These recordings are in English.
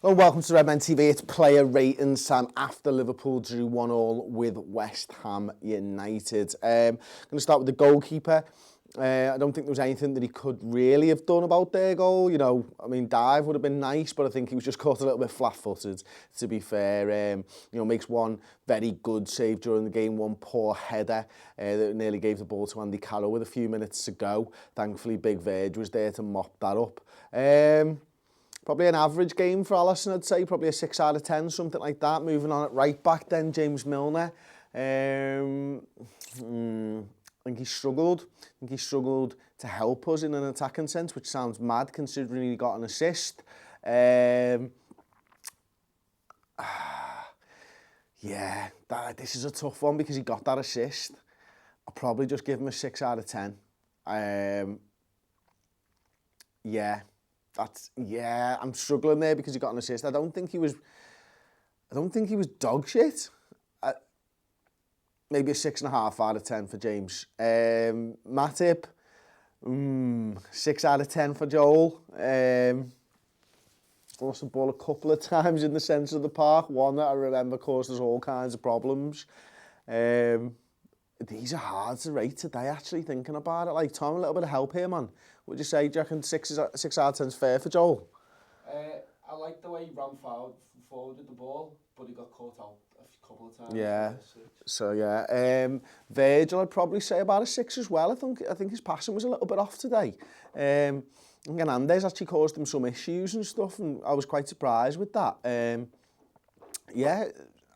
Well, welcome to Redmen TV. It's player ratings time after Liverpool drew 1-1 with West Ham United. I'm going to start with the goalkeeper. I don't think there was anything that he could really have done about their goal. You know, I mean, dive would have been nice, but I think he was just caught a little bit flat-footed, to be fair. You know, makes one very good save during the game, one poor header that nearly gave the ball to Andy Carroll with a few minutes to go. Thankfully, Big Verge was there to mop that up. Probably an average game for Alisson, I'd say. Probably a 6 out of 10, something like that. Moving on at right back then, James Milner. I think he struggled. I think he struggled to help us in an attacking sense, which sounds mad considering he got an assist. Yeah, this is a tough one because he got that assist. I'll probably just give him a 6 out of 10. Yeah, I'm struggling there because he got an assist. I don't think he was dog shit. Maybe a 6.5 out of 10 for James. Matip, 6 out of 10 for Joel. Lost the ball a couple of times in the centre of the park. One that I remember caused us all kinds of problems. These are hard to rate today, actually, thinking about it. Like, Tom, a little bit of help here, man. What would you say? Do you reckon 6 out of 10 is fair for Joel? I like the way he ran forward with the ball, but he got caught out a couple of times. Yeah. So, yeah. Virgil, I'd probably say about a 6 as well. I think his passing was a little bit off today. Hernandez actually caused him some issues and stuff, and I was quite surprised with that. Yeah,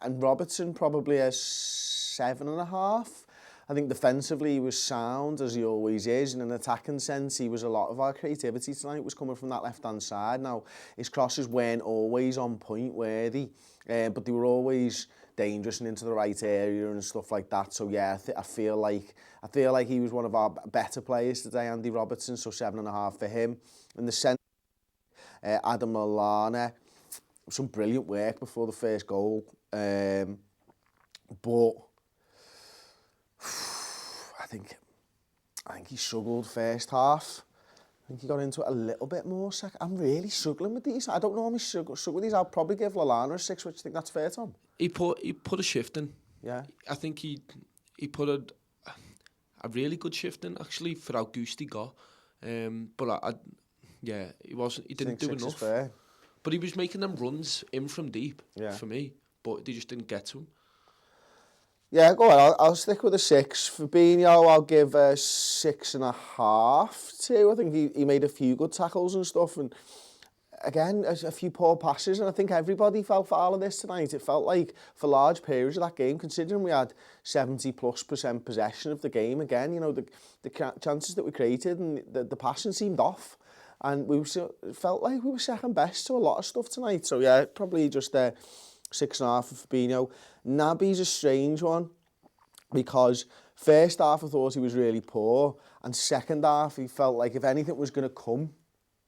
and Robertson probably a 7.5. I think defensively he was sound, as he always is. In an attacking sense, he was a lot of our creativity tonight was coming from that left-hand side. Now, his crosses weren't always on point, were they? But they were always dangerous and into the right area and stuff like that. So yeah, I feel like he was one of our better players today, Andy Robertson. So 7.5 for him. In the centre, Adam Lallana, some brilliant work before the first goal, but I think he struggled first half. I think he got into it a little bit more. I'm really struggling with these. I don't normally struggle with these. I'll probably give Lallana a 6, which I think that's fair, Tom. He put a shift in. Yeah. I think he put a really good shift in, actually, for how goosed he got. But he didn't do enough. Fair. But he was making them runs in from deep, yeah, for me. But they just didn't get to him. Yeah, go on. I'll stick with a 6. Fabinho, I'll give a 6.5 to. I think he made a few good tackles and stuff, and again, a few poor passes, and I think everybody fell foul of this tonight. It felt like, for large periods of that game, considering we had 70+% possession of the game, again, you know, the chances that we created and the passing seemed off, and it felt like we were second best to a lot of stuff tonight. So yeah, probably just 6.5 for Fabinho. Naby's a strange one because first half I thought he was really poor, and second half he felt like if anything was going to come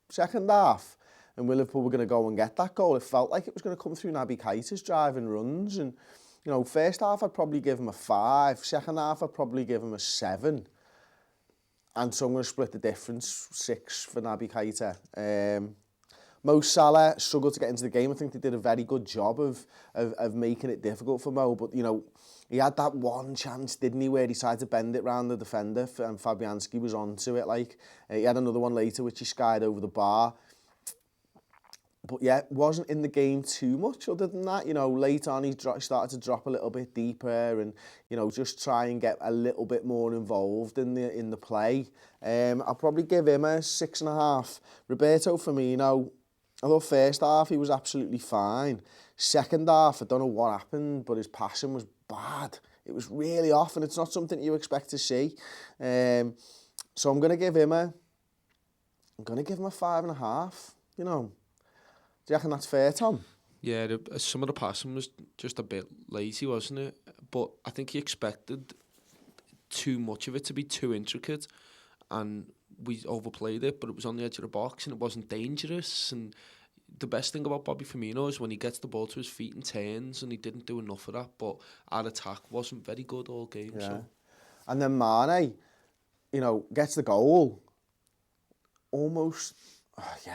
second half and Liverpool were going to go and get that goal, it felt like it was going to come through Naby Keita's driving runs. And you know, first half I'd probably give him a 5, second half I'd probably give him a 7, and so I'm going to split the difference, 6 for Naby Keita. Mo Salah struggled to get into the game. I think they did a very good job of making it difficult for Mo. But, you know, he had that one chance, didn't he, where he tried to bend it round the defender and Fabianski was onto it. Like, he had another one later which he skied over the bar. But, yeah, wasn't in the game too much other than that. You know, late on he started to drop a little bit deeper and, you know, just try and get a little bit more involved in the play. I'll probably give him a 6.5. Roberto Firmino, I thought first half he was absolutely fine. Second half, I don't know what happened, but his passing was bad. It was really off, and it's not something you expect to see. So I'm going to give him a 5.5. You know, do you reckon that's fair, Tom? Yeah, some of the passing was just a bit lazy, wasn't it? But I think he expected too much of it to be too intricate, and we overplayed it, but it was on the edge of the box and it wasn't dangerous. And the best thing about Bobby Firmino is when he gets the ball to his feet and turns, and he didn't do enough of that. But our attack wasn't very good all game. Yeah. So. And then Mane, you know, gets the goal. Almost,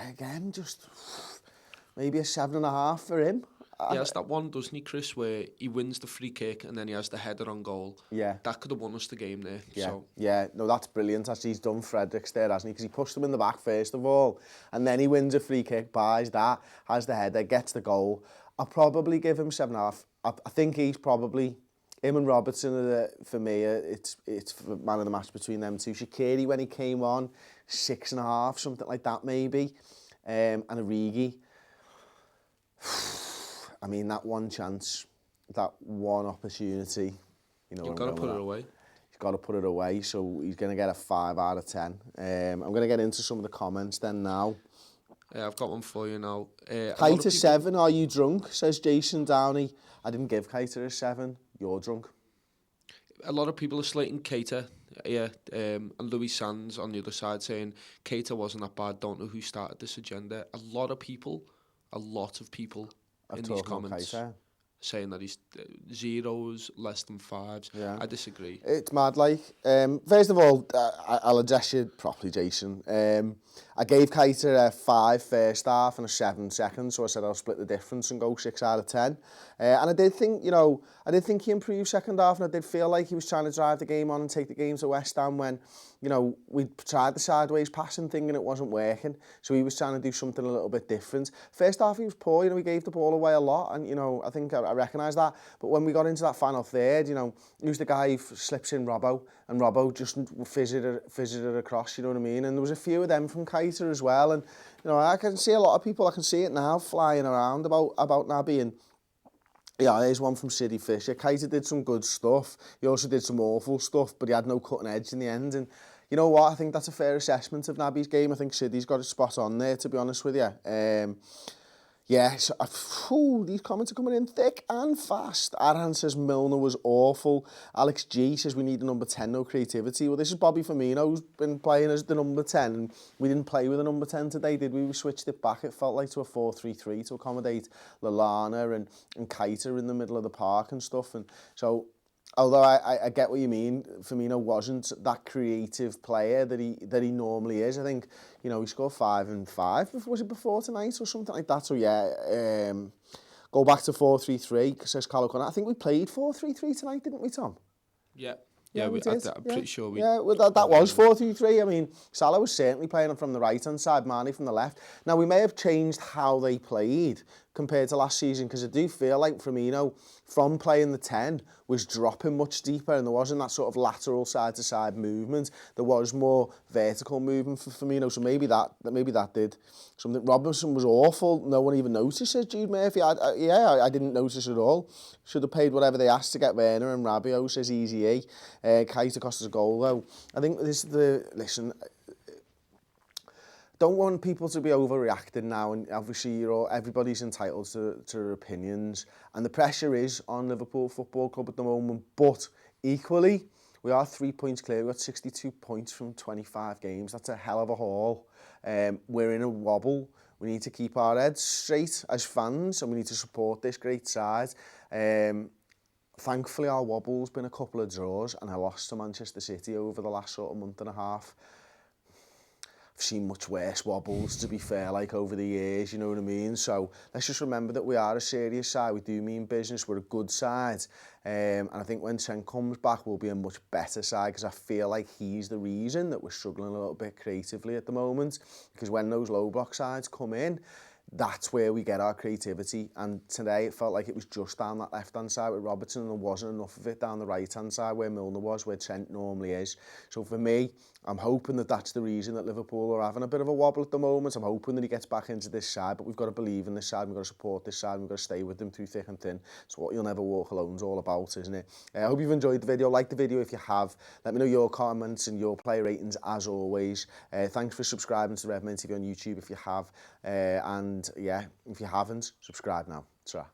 again, just maybe a 7.5 for him. He has that one, doesn't he, Chris, where he wins the free kick and then he has the header on goal. Yeah. That could have won us the game there. Yeah, So. yeah, no, that's brilliant. Actually, he's done Fredericks there, hasn't he? Because he pushed him in the back first of all, and then he wins a free kick, buys that, has the header, gets the goal. I'll probably give him 7.5. I think he's probably, him and Robertson, for me, it's man of the match between them two. Shaqiri, when he came on, 6.5, something like that maybe. And Origi. I mean, that one chance, that one opportunity, you know, You've got to put it away. He's got to put it away, so he's going to get a 5 out of 10. I'm going to get into some of the comments then now. I've got one for you now. Kite a 7, are you drunk? Says Jason Downey. I didn't give Keita a 7. You're drunk. A lot of people are slating Keita, and Louis Sands on the other side saying Keita wasn't that bad, don't know who started this agenda. A lot of people in these comments saying that he's zeros, less than 5s. Yeah. I disagree. It's mad, like. First of all, I'll address you properly, Jason. I gave Keita a 5 first half and a 7 second, so I said I'll split the difference and go 6 out of 10. And I did think, you know, he improved second half, and I did feel like he was trying to drive the game on and take the game to West Ham when, you know, we tried the sideways passing thing and it wasn't working. So he was trying to do something a little bit different. First half he was poor, you know, he gave the ball away a lot, and, you know, I think I recognise that. But when we got into that final third, you know, he was the guy who slips in Robbo, and Robbo just fizzed it across, you know what I mean? And there was a few of them from Keita as well, and, you know, I can see a lot of people, I can see it now flying around about Naby, and yeah, there's one from City Fisher. Keita did some good stuff. He also did some awful stuff, but he had no cutting edge in the end. And you know what? I think that's a fair assessment of Naby's game. I think City's got it spot on there, to be honest with you. Yeah, so, these comments are coming in thick and fast. Arhan says Milner was awful. Alex G says we need a number 10, no creativity. Well, this is Bobby Firmino, who's been playing as the number 10. And we didn't play with a number 10 today, did we? We switched it back, it felt like, to a 4-3-3 to accommodate Lallana and Keita in the middle of the park and stuff. And so, although I get what you mean, Firmino wasn't that creative player that he normally is. I think, you know, he scored 5 and 5. Was it before tonight or something like that? So yeah, go back to 4-3-3, says Carlo Connor. I think we played 4-3-3 tonight, didn't we, Tom? Yeah. Yeah, we did. I'm pretty sure we... Yeah, well, that was 4-3-3. I mean, Salah was certainly playing from the right-hand side, Mane from the left. Now, we may have changed how they played compared to last season, because I do feel like Firmino, from playing the 10, was dropping much deeper, and there wasn't that sort of lateral side-to-side movement. There was more vertical movement for Firmino, so maybe that did something. Robinson was awful. No one even noticed, says Jude Murphy. I didn't notice at all. Should have paid whatever they asked to get Werner and Rabiot, says Easy A. Keita cost us a goal, though. I think this is listen, don't want people to be overreacting now, and obviously everybody's entitled to their opinions, and the pressure is on Liverpool Football Club at the moment, but equally, we are 3 points clear. We've got 62 points from 25 games. That's a hell of a haul. We're in a wobble. We need to keep our heads straight as fans, and we need to support this great side. Thankfully, our wobble's been a couple of draws, and I lost to Manchester City over the last sort of month and a half. I've seen much worse wobbles, to be fair, like over the years, you know what I mean? So let's just remember that we are a serious side. We do mean business. We're a good side. And I think when Trent comes back, we'll be a much better side, because I feel like he's the reason that we're struggling a little bit creatively at the moment. Because when those low block sides come in, that's where we get our creativity. And today it felt like it was just down that left-hand side with Robertson, and there wasn't enough of it down the right-hand side where Milner was, where Trent normally is. So for me, I'm hoping that that's the reason that Liverpool are having a bit of a wobble at the moment. I'm hoping that he gets back into this side, but we've got to believe in this side, we've got to support this side, we've got to stay with them through thick and thin. It's what You'll Never Walk Alone's all about, isn't it? I hope you've enjoyed the video. Like the video if you have. Let me know your comments and your player ratings as always. Thanks for subscribing to Redmen TV on YouTube if you have. And yeah, if you haven't, subscribe now. Ta-ra.